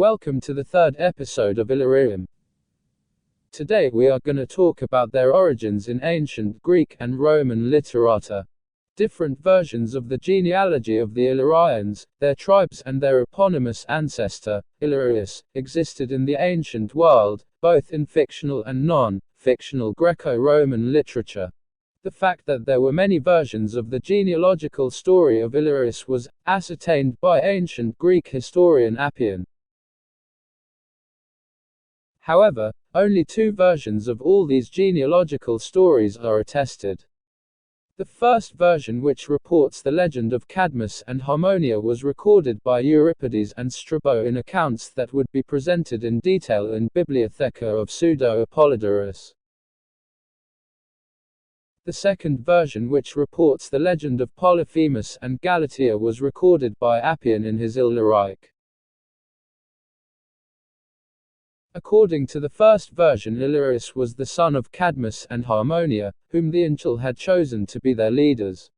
Welcome to the third episode of Illyrian. Today we are going to talk about their origins in ancient Greek and Roman literature. Different versions of the genealogy of the Illyrians, their tribes and their eponymous ancestor, Illyrius, existed in the ancient world, both in fictional and non-fictional Greco-Roman literature. The fact that there were many versions of the genealogical story of Illyrius was ascertained by ancient Greek historian Appian. However, only two versions of all these genealogical stories are attested. The first version, which reports the legend of Cadmus and Harmonia, was recorded by Euripides and Strabo in accounts that would be presented in detail in Bibliotheca of Pseudo-Apollodorus. The second version, which reports the legend of Polyphemus and Galatea, was recorded by Appian in his Illyric. According to the first version, Illyrius was the son of Cadmus and Harmonia, whom the Ancient had chosen to be their leaders.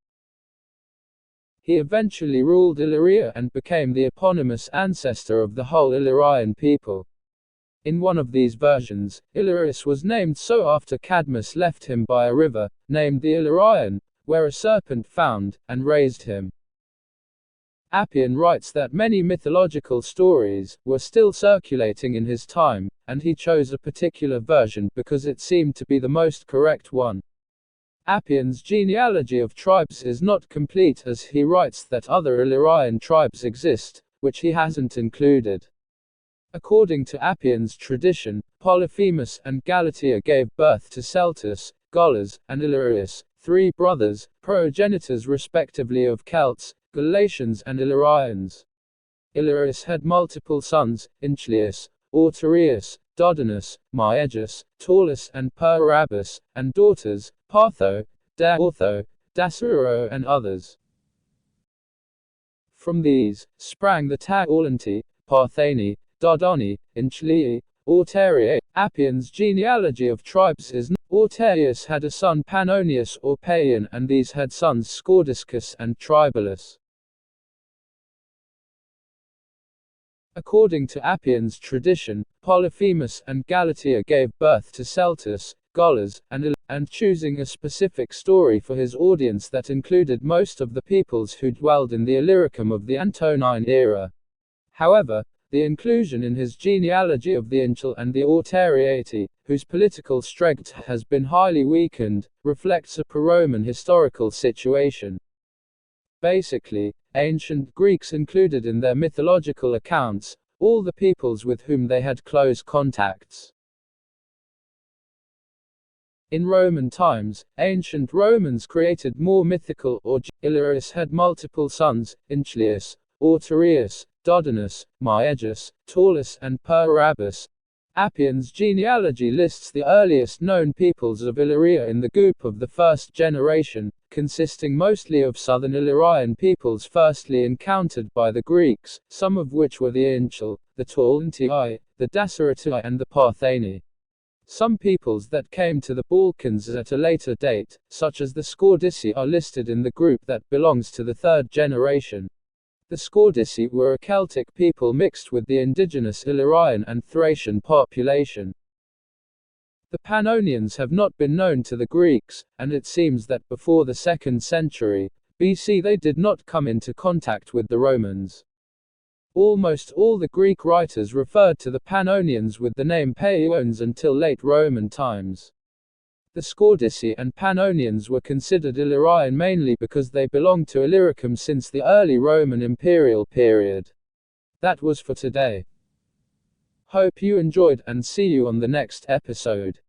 He eventually ruled Illyria and became the eponymous ancestor of the whole Illyrian people. In one of these versions, Illyrius was named so after Cadmus left him by a river, named the Illyrian, where a serpent found and raised him. Appian writes that many mythological stories were still circulating in his time, and he chose a particular version because it seemed to be the most correct one. Appian's genealogy of tribes is not complete, as he writes that other Illyrian tribes exist, which he hasn't included. According to Appian's tradition, Polyphemus and Galatea gave birth to Celtus, Gollus, and Illyrius, three brothers, progenitors respectively of Celts, Galatians and Illyrians. Illyrius had multiple sons, Inchlius, Orterius, Dodonus, Maegus, Taurus and Perabus, and daughters, Partho, Daortho, Dasuro and others. From these sprang the Taulanti, Partheni, Dodoni, Inchlii, Orteriae. Appian's genealogy of tribes is not. Orterius had a son Pannonius or Paean, and these had sons Scordiscus and Tribalus. According to Appian's tradition, Polyphemus and Galatea gave birth to Celtus, Gollus, and choosing a specific story for his audience that included most of the peoples who dwelled in the Illyricum of the Antonine era. However, the inclusion in his genealogy of the Inchel and the Orteriati, whose political strength has been highly weakened, reflects a pro-Roman historical situation. Basically, ancient Greeks included in their mythological accounts all the peoples with whom they had close contacts. In Roman times, ancient Romans created more mythical or Illyrius had multiple sons, Inchlius, Orterius, Dodonus, Maegus, Taurus and Perabus. Appian's genealogy lists the earliest known peoples of Illyria in the group of the first generation, consisting mostly of southern Illyrian peoples firstly encountered by the Greeks, some of which were the Inchel, the Taulantii, the Dassaratii and the Partheni. Some peoples that came to the Balkans at a later date, such as the Scordisci, are listed in the group that belongs to the third generation. The Scordisci were a Celtic people mixed with the indigenous Illyrian and Thracian population. The Pannonians have not been known to the Greeks, and it seems that before the 2nd century BC they did not come into contact with the Romans. Almost all the Greek writers referred to the Pannonians with the name Paeones until late Roman times. The Scordisci and Pannonians were considered Illyrian mainly because they belonged to Illyricum since the early Roman imperial period. That was for today. Hope you enjoyed and see you on the next episode.